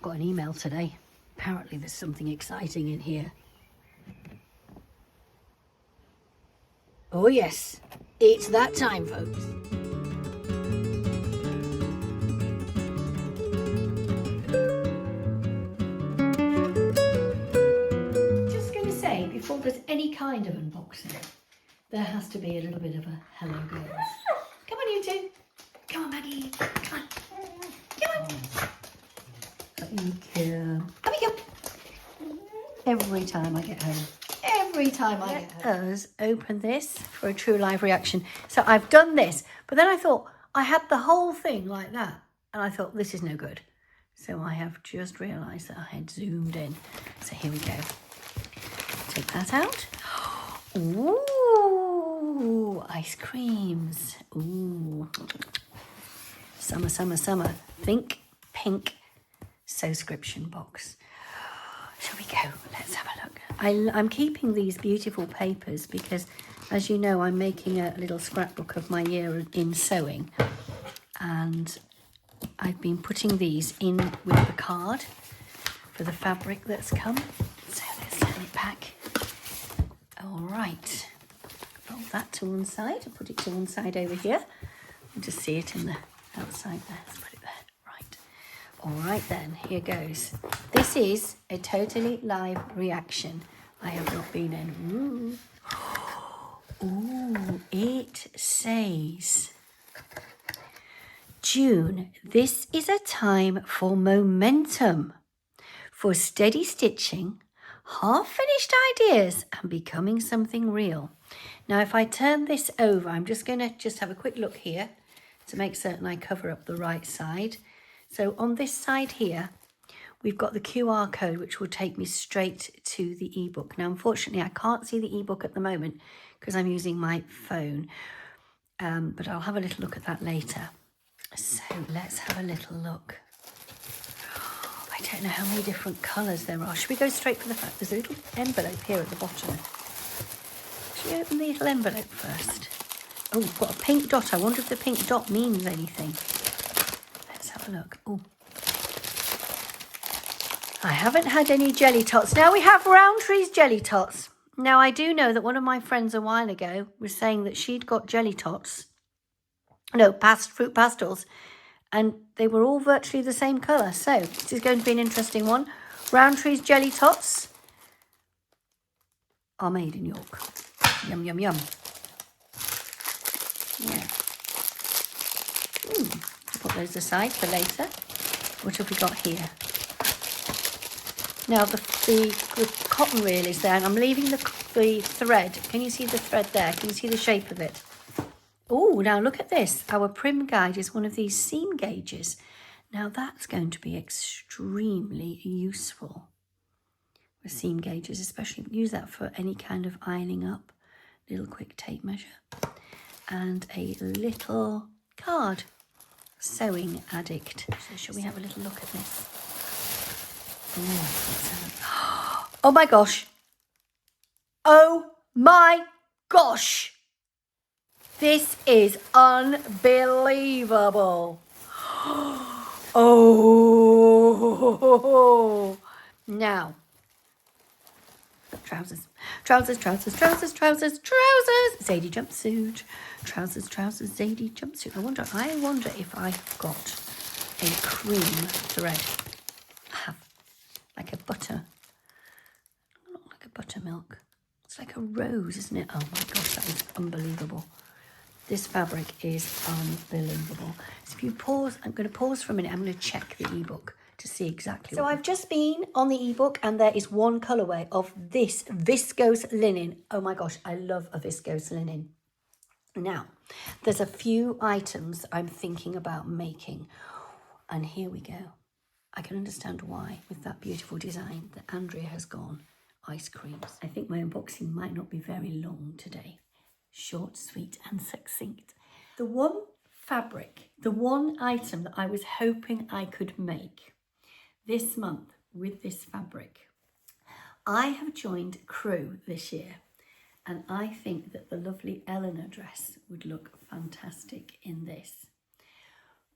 got an email today. Apparently there's something exciting in here. Oh yes, it's that time, folks. Just going to say, before there's any kind of unboxing, there has to be a little bit of a hello girls. Come on, you two. Come on, Maggie. Come on. Come on. Up you go. Up you go. Every time I get home. Every time I get home. Let us open this for a true live reaction. So I've done this, but then I thought I had the whole thing like that. And I thought, this is no good. So I have just realised that I had zoomed in. So here we go. Take that out. Ooh, ice creams. Ooh. Summer, summer, summer. Think pink Sewscription box. Shall we go? Let's have a look. I'm keeping these beautiful papers because, as you know, I'm making a little scrapbook of my year in sewing. And I've been putting these in with the card for the fabric that's come. So let's turn it back. All right. Roll that to one side. I'll put it to one side over here. I'll just see it in the outside there. Let's put it there. Right. All right then, here goes. This is a totally live reaction. I have not been in. Ooh. Ooh, it says, June, this is a time for momentum, for steady stitching, half-finished ideas and becoming something real. Now, if I turn this over, I'm just going to have a quick look here to make certain I cover up the right side. So on this side here, we've got the QR code, which will take me straight to the ebook. Now, unfortunately, I can't see the ebook at the moment because I'm using my phone, but I'll have a little look at that later. So let's have a little look. I don't know how many different colours there are. Should we go straight for the fact? There's a little envelope here at the bottom. Should we open the little envelope first? Oh, we've got a pink dot. I wonder if the pink dot means anything. Let's have a look. Oh, I haven't had any jelly tots. Now we have Roundtree's jelly tots. Now I do know that one of my friends a while ago was saying that she'd got jelly tots. No, fruit pastels. And they were all virtually the same colour. So this is going to be an interesting one. Roundtree's jelly tots are made in York. Yum, yum, yum. Yeah. Put those aside for later. What have we got here? Now the cotton reel is there, and I'm leaving the thread. Can you see the thread there? Can you see the shape of it? Oh, now look at this. Our prim guide is one of these seam gauges. Now that's going to be extremely useful with seam gauges, especially use that for any kind of ironing up. Little quick tape measure. And a little card. Sewing addict. So shall we have a little look at this? Oh my gosh. Oh my gosh. This is unbelievable. Oh, now, trousers, trousers, trousers, trousers, trousers, trousers, Zadie jumpsuit, trousers, trousers, Zadie jumpsuit. I wonder if I've got a cream thread. I have like a butter, not like a buttermilk. It's like a rose, isn't it? Oh my gosh, that is unbelievable. This fabric is unbelievable. So if you pause, I'm going to pause for a minute. I'm going to check the ebook to see exactly. So I've just been on the ebook and there is one colourway of this viscose linen. Oh my gosh, I love a viscose linen. Now, there's a few items I'm thinking about making. And here we go. I can understand why with that beautiful design that Andrea has gone. Ice creams. I think my unboxing might not be very long today. Short, sweet and succinct. The one fabric, the one item that I was hoping I could make this month with this fabric. I have joined Crew this year and I think that the lovely Eleanor dress would look fantastic in this.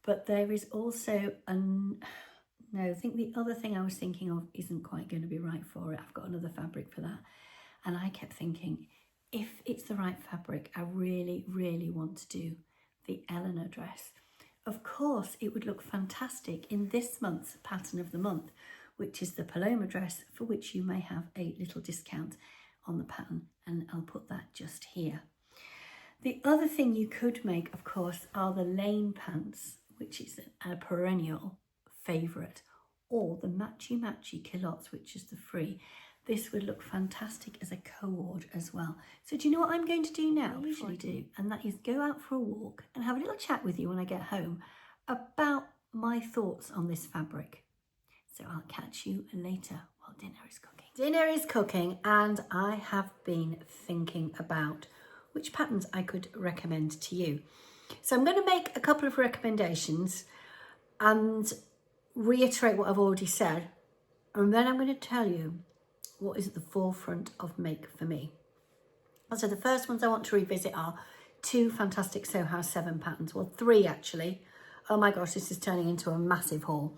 But there is also No, I think the other thing I was thinking of isn't quite going to be right for it. I've got another fabric for that. And I kept thinking, if it's the right fabric, I really, really want to do the Eleanor dress. Of course, it would look fantastic in this month's pattern of the month, which is the Paloma dress, for which you may have a little discount on the pattern, and I'll put that just here. The other thing you could make, of course, are the lane pants, which is a perennial favourite, or the matchy culottes, which is the free. This would look fantastic as a co-ord as well. So do you know what I'm going to do now? I usually do, and that is go out for a walk and have a little chat with you when I get home about my thoughts on this fabric. So I'll catch you later while dinner is cooking. Dinner is cooking, and I have been thinking about which patterns I could recommend to you. So I'm going to make a couple of recommendations and reiterate what I've already said, and then I'm going to tell you what is at the forefront of make for me. So the first ones I want to revisit are two fantastic Sew House 7 patterns, well, three actually. Oh my gosh, this is turning into a massive haul.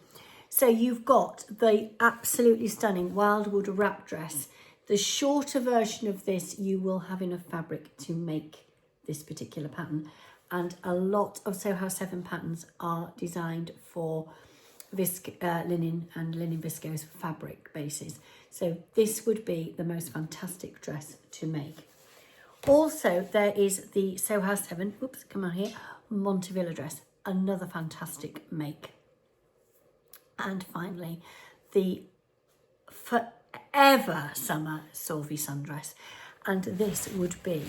So you've got the absolutely stunning Wildwood wrap dress. The shorter version of this, you will have enough fabric to make this particular pattern. And a lot of Sew House 7 patterns are designed for linen and linen viscose fabric bases. So this would be the most fantastic dress to make. Also, there is the Sew House 7, oops, come on here, Montevilla dress, another fantastic make. And finally, the forever summer Solvi sundress. And this would be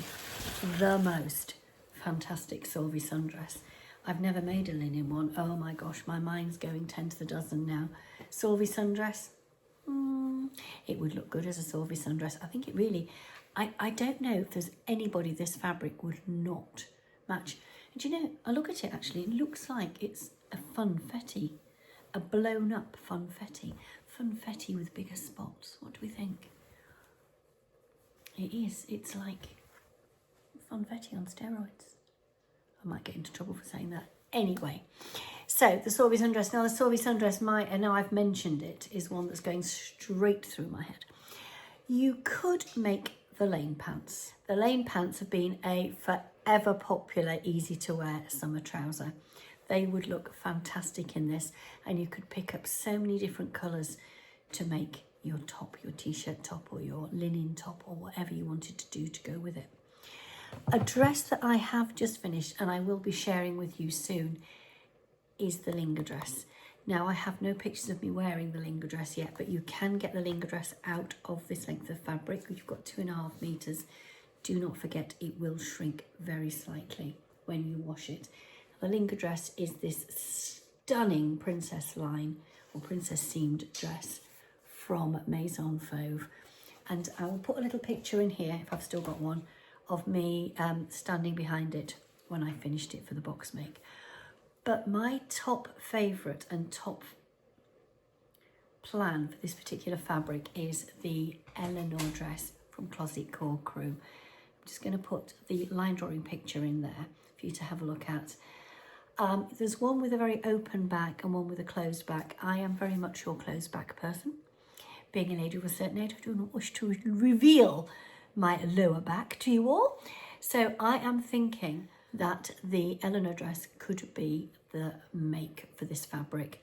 the most fantastic Solvi sundress. I've never made a linen one. Oh my gosh, my mind's going 10 to the dozen now. Solvi sundress, it would look good as a Solvi sundress. I think it really, I don't know if there's anybody this fabric would not match. And you know, I look at it actually, it looks like it's a funfetti, a blown up funfetti. Funfetti with bigger spots. What do we think? It is, it's like funfetti on steroids. I might get into trouble for saying that. Anyway, so the Solvi sundress. Now the Solvi sundress, I know I've mentioned it, is one that's going straight through my head. You could make the lane pants. The lane pants have been a forever popular, easy to wear summer trouser. They would look fantastic in this, and you could pick up so many different colours to make your top, your t-shirt top or your linen top or whatever you wanted to do to go with it. A dress that I have just finished and I will be sharing with you soon is the Linger dress. Now, I have no pictures of me wearing the Linger dress yet, but you can get the Linger dress out of this length of fabric. You've got 2.5 meters. Do not forget, it will shrink very slightly when you wash it. The Linger dress is this stunning princess line or princess seamed dress from Maison Fauve. And I will put a little picture in here, if I've still got one, of me standing behind it when I finished it for the box make. But my top favourite and top plan for this particular fabric is the Eleanor dress from Closet Core Crew. I'm just going to put the line drawing picture in there for you to have a look at. There's one with a very open back and one with a closed back. I am very much your closed back person. Being a lady of a certain age, I do not wish to reveal my lower back to you all. So I am thinking that the Eleanor dress could be the make for this fabric,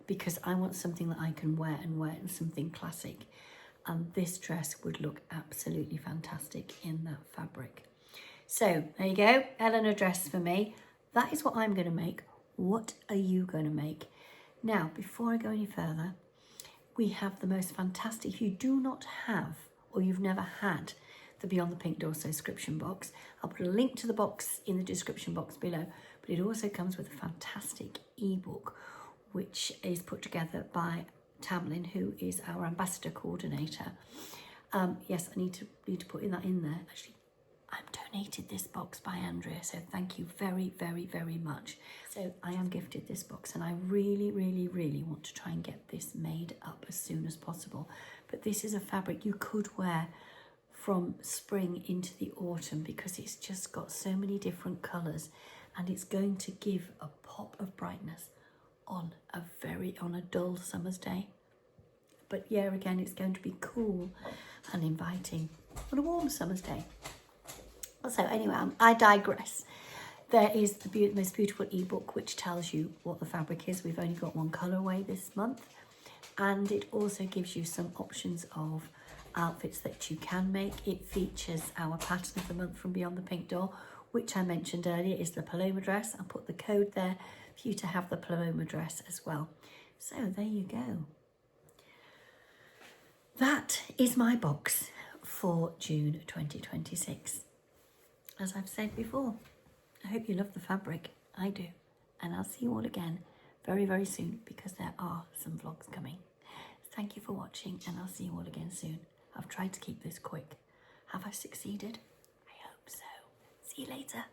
because I want something that I can wear and something classic. And this dress would look absolutely fantastic in that fabric. So there you go, Eleanor dress for me. That is what I'm going to make. What are you going to make? Now, before I go any further, we have the most fantastic, if you do not have or you've never had the Beyond the Pink Door Sewscription box, I'll put a link to the box in the description box below, but it also comes with a fantastic ebook which is put together by Tamlin, who is our ambassador coordinator. Yes, I need to put that in there. Actually, I'm donated this box by Andrea, so thank you very, very, very much. So I am gifted this box, and I really, really, really want to try and get this made up as soon as possible. But this is a fabric you could wear from spring into the autumn, because it's just got so many different colours, and it's going to give a pop of brightness on a dull summer's day. But yeah, again, it's going to be cool and inviting on a warm summer's day. So anyway, I digress. There is the most beautiful ebook which tells you what the fabric is. We've only got one colourway this month, and it also gives you some options of outfits that you can make. It features our pattern of the month from Beyond the Pink Door, which I mentioned earlier is the Paloma dress. I'll put the code there for you to have the Paloma dress as well. So there you go. That is my box for June 2026. As I've said before, I hope you love the fabric. I do. And I'll see you all again very, very soon, because there are some vlogs coming. Thank you for watching, and I'll see you all again soon. I've tried to keep this quick. Have I succeeded? I hope so. See you later.